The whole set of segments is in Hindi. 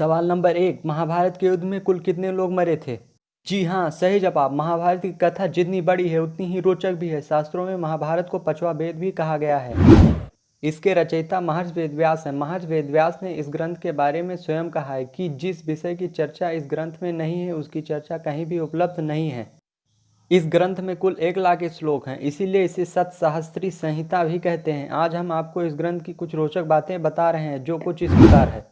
सवाल नंबर 1, महाभारत के युद्ध में कुल कितने लोग मरे थे? जी हाँ, सही जवाब। महाभारत की कथा जितनी बड़ी है उतनी ही रोचक भी है। शास्त्रों में महाभारत को पांचवा वेद भी कहा गया है। इसके रचयिता महर्षि वेदव्यास हैं। महर्षि वेदव्यास ने इस ग्रंथ के बारे में स्वयं कहा है कि जिस विषय की चर्चा इस ग्रंथ में नहीं है उसकी चर्चा कहीं भी उपलब्ध नहीं है। इस ग्रंथ में कुल 1,00,000 श्लोक हैं, इसीलिए इसे सतसहस्त्री संहिता भी कहते हैं। आज हम आपको इस ग्रंथ की कुछ रोचक बातें बता रहे हैं, जो कुछ इस प्रकार है।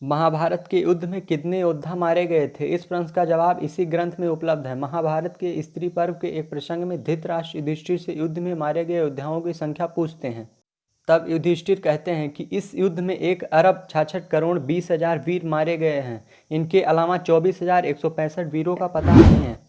महाभारत के युद्ध में कितने योद्धा मारे गए थे? इस प्रश्न का जवाब इसी ग्रंथ में उपलब्ध है। महाभारत के स्त्री पर्व के एक प्रसंग में धृतराष्ट्र युधिष्ठिर से युद्ध में मारे गए योद्धाओं की संख्या पूछते हैं। तब युधिष्ठिर कहते हैं कि इस युद्ध में 1,66,20,000 वीर मारे गए हैं। इनके अलावा 24,165 वीरों का पता नहीं है।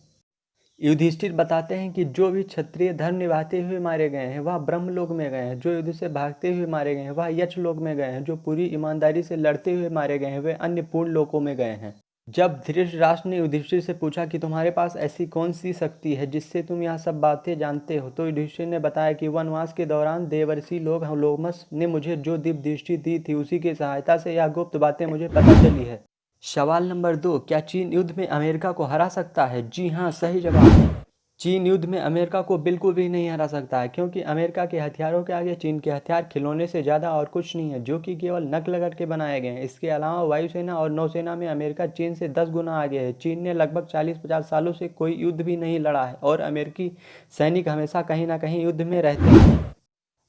युधिष्ठिर बताते हैं कि जो भी क्षत्रिय धर्म निभाते हुए मारे गए हैं वह ब्रह्मलोक में गए हैं, जो युद्ध से भागते हुए मारे गए हैं वह यक्षलोक में गए हैं, जो पूरी ईमानदारी से लड़ते हुए मारे गए हैं वे अन्य पूर्ण लोकों में गए हैं। जब धृतराष्ट्र ने युधिष्ठिर से पूछा कि तुम्हारे पास ऐसी कौन सी शक्ति है जिससे तुम यह सब बातें जानते हो, तो युधिष्ठिर ने बताया कि वनवास के दौरान देवर्षि लोमस ने मुझे जो दिव्य दृष्टि दी थी उसी की सहायता से यह गुप्त बातें मुझे पता चली है। सवाल नंबर 2, क्या चीन युद्ध में अमेरिका को हरा सकता है? जी हाँ, सही जवाब। चीन युद्ध में अमेरिका को बिल्कुल भी नहीं हरा सकता है, क्योंकि अमेरिका के हथियारों के आगे चीन के हथियार खिलौने से ज़्यादा और कुछ नहीं है, जो कि केवल नकल करके बनाए गए हैं। इसके अलावा वायुसेना और नौसेना में अमेरिका चीन से 10 गुना आगे है। चीन ने लगभग 40-50 सालों से कोई युद्ध भी नहीं लड़ा है और अमेरिकी सैनिक हमेशा कहीं ना कहीं युद्ध में रहते हैं।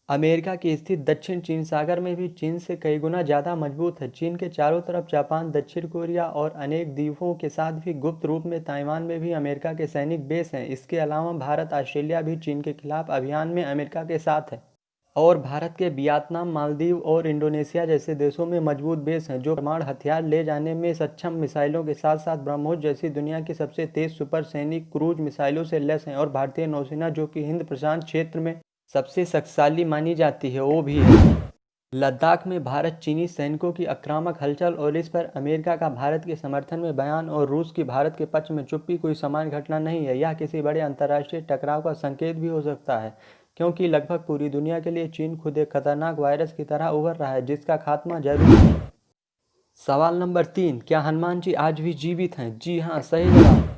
अमेरिका की स्थिति दक्षिण चीन सागर में भी चीन से कई गुना ज़्यादा मजबूत है। चीन के चारों तरफ जापान, दक्षिण कोरिया और अनेक द्वीपों के साथ भी गुप्त रूप में ताइवान में भी अमेरिका के सैनिक बेस हैं। इसके अलावा भारत, ऑस्ट्रेलिया भी चीन के खिलाफ अभियान में अमेरिका के साथ है। और भारत के वियतनाम, मालदीव और इंडोनेशिया जैसे देशों में मजबूत बेस हैं, जो परमाणु हथियार ले जाने में सक्षम मिसाइलों के साथ साथ ब्रह्मोस जैसी दुनिया की सबसे तेज सुपरसोनिक क्रूज मिसाइलों से लैस हैं। और भारतीय नौसेना, जो कि हिंद प्रशांत क्षेत्र में सबसे शक्तिशाली मानी जाती है, वो भी है। लद्दाख में भारत चीनी सैनिकों की आक्रामक हलचल और इस पर अमेरिका का भारत के समर्थन में बयान और रूस की भारत के पक्ष में चुप्पी कोई सामान्य घटना नहीं है। यह किसी बड़े अंतर्राष्ट्रीय टकराव का संकेत भी हो सकता है, क्योंकि लगभग पूरी दुनिया के लिए चीन खुद एक खतरनाक वायरस की तरह उभर रहा है, जिसका खात्मा जरूरी है। सवाल नंबर 3, क्या हनुमान जी आज भी जीवित हैं? जी हाँ, सही जवाब।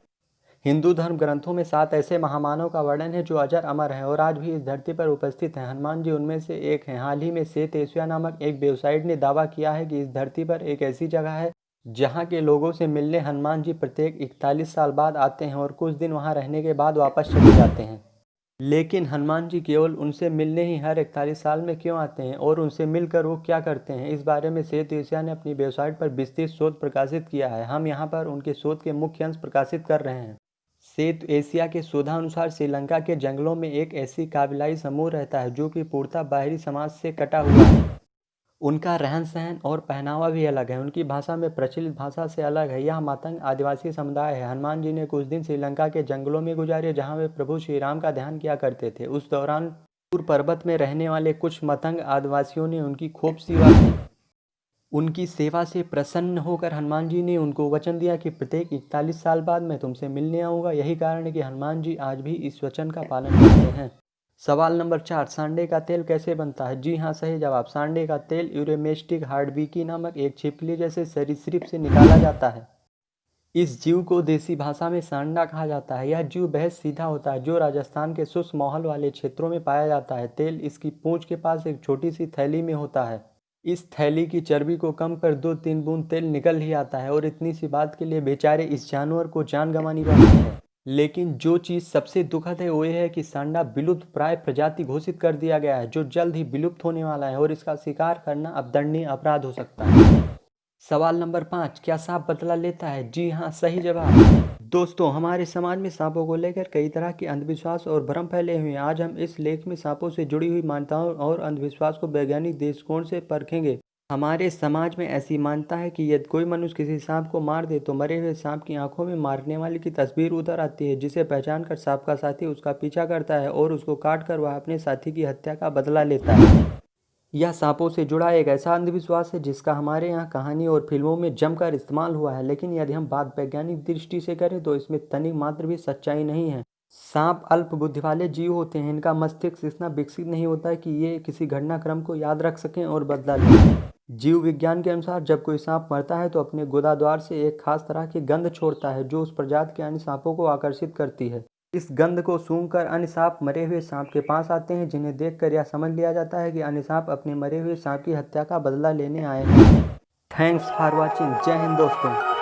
हिंदू धर्म ग्रंथों में 7 ऐसे महामानव का वर्णन है जो अजर अमर हैं और आज भी इस धरती पर उपस्थित हैं। हनुमान जी उनमें से एक हैं। हाल ही में श्वेत एशिया नामक एक वेबसाइट ने दावा किया है कि इस धरती पर एक ऐसी जगह है जहां के लोगों से मिलने हनुमान जी प्रत्येक 41 साल बाद आते हैं और कुछ दिन वहां रहने के बाद वापस चले जाते हैं। लेकिन हनुमान जी केवल उनसे मिलने ही हर 41 साल में क्यों आते हैं और उनसे मिलकर वो क्या करते हैं, इस बारे में श्वेत एशिया ने अपनी वेबसाइट पर विस्तृत शोध प्रकाशित किया है। हम यहाँ पर उनके शोध के मुख्य अंश प्रकाशित कर रहे हैं। श्वेत एशिया के शोधानुसार श्रीलंका के जंगलों में एक ऐसी काबिलाई समूह रहता है जो कि पूर्णतः बाहरी समाज से कटा हुआ है। उनका रहन सहन और पहनावा भी अलग है, उनकी भाषा में प्रचलित भाषा से अलग है। यह मतंग आदिवासी समुदाय है। हनुमान जी ने कुछ दिन श्रीलंका के जंगलों में गुजारे जहां वे प्रभु श्री राम का ध्यान किया करते थे। उस दौरान दूर पर्वत में रहने वाले कुछ मतंग आदिवासियों ने उनकी खूब सेवा की। उनकी सेवा से प्रसन्न होकर हनुमान जी ने उनको वचन दिया कि प्रत्येक 41 साल बाद मैं तुमसे मिलने आऊँगा। यही कारण है कि हनुमान जी आज भी इस वचन का पालन करते हैं। सवाल नंबर 4, सांडे का तेल कैसे बनता है? जी हाँ, सही जवाब। सांडे का तेल यूरेमेस्टिक हार्डबीकी नामक एक छिपकली जैसे सरीसृप से निकाला जाता है। इस जीव को देसी भाषा में सांडा कहा जाता है। यह जीव बेहद सीधा होता है, जो राजस्थान के शुष्क माहौल वाले क्षेत्रों में पाया जाता है। तेल इसकी पूंछ के पास एक छोटी सी थैली में होता है। इस थैली की चर्बी को कम कर 2-3 बूंद तेल निकल ही आता है और इतनी सी बात के लिए बेचारे इस जानवर को जान गंवानी पड़ती है। लेकिन जो चीज़ सबसे दुखद है वो ये है कि सांडा विलुप्त प्राय प्रजाति घोषित कर दिया गया है, जो जल्द ही विलुप्त होने वाला है और इसका शिकार करना अब दंडनीय अपराध हो सकता है। सवाल नंबर 5, क्या सांप बदला लेता है? जी हाँ, सही जवाब। दोस्तों, हमारे समाज में सांपों को लेकर कई तरह के अंधविश्वास और भ्रम फैले हुए हैं। आज हम इस लेख में सांपों से जुड़ी हुई मान्यताओं और अंधविश्वास को वैज्ञानिक दृष्टिकोण से परखेंगे। हमारे समाज में ऐसी मान्यता है कि यदि कोई मनुष्य किसी सांप को मार दे तो मरे हुए सांप की आंखों में मारने वाले की तस्वीर उतर आती है, जिसे पहचान कर सांप का साथी उसका पीछा करता है और उसको काट कर वह अपने साथी की हत्या का बदला लेता है। यह सांपों से जुड़ा एक ऐसा अंधविश्वास है जिसका हमारे यहाँ कहानी और फिल्मों में जमकर इस्तेमाल हुआ है, लेकिन यदि हम बात वैज्ञानिक दृष्टि से करें तो इसमें तनिक मात्र भी सच्चाई नहीं है। सांप अल्प बुद्धि वाले जीव होते हैं। इनका मस्तिष्क इतना विकसित नहीं होता है कि ये किसी घटनाक्रम को याद रख सकें और बदला लें। जीव विज्ञान के अनुसार जब कोई सांप मरता है तो अपने गुदाद्वार से एक खास तरह की गंध छोड़ता है जो उस प्रजाति के अन्य सांपों को आकर्षित करती है। इस गंध को सूंघकर अन्य सांप मरे हुए सांप के पास आते हैं, जिन्हें देखकर यह समझ लिया जाता है कि अन्य सांप अपने मरे हुए सांप की हत्या का बदला लेने आए हैं। Thanks for watching. जय हिंद दोस्तों।